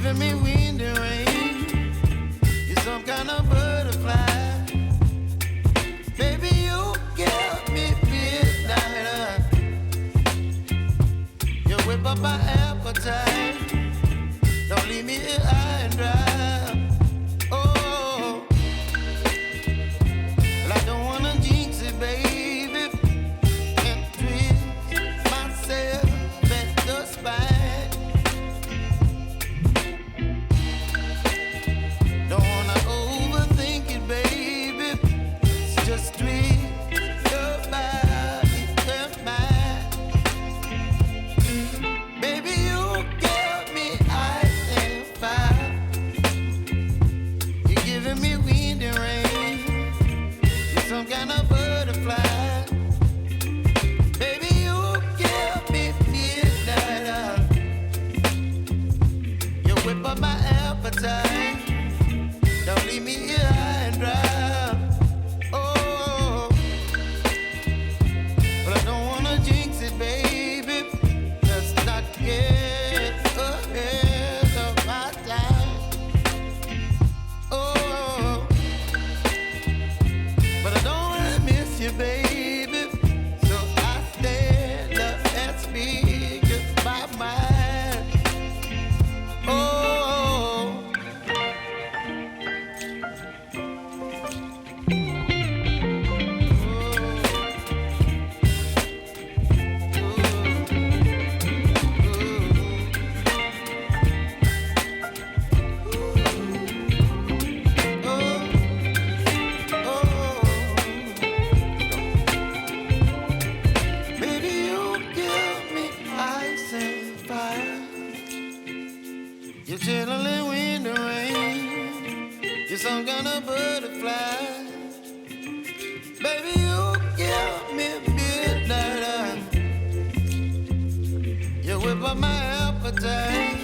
giving me wind and rain. You're some kind of butterfly. Baby, you give me midnight. You whip up my appetite. Don't leave me here high and dry. Oh, well, I don't wanna jinx it, baby, and twist myself at the spine. Don't wanna overthink it, baby. It's just twist your body and mine. Baby, you give me ice and fire. You're giving me wind and rain. You're some kind of butterfly. Baby, you give me midnight. You whip up my appetite. Don't leave me here high and dry. Oh, but I don't wanna jinx it, baby. Let's not get ahead of my time. Oh, but I don't wanna miss you, baby. So I stand up and speak my mind. Oh. Baby, you give me ice and fire. You're chilling wind and rain. You're some kind of butterfly. Baby, you give me midnight. You whip up my appetite.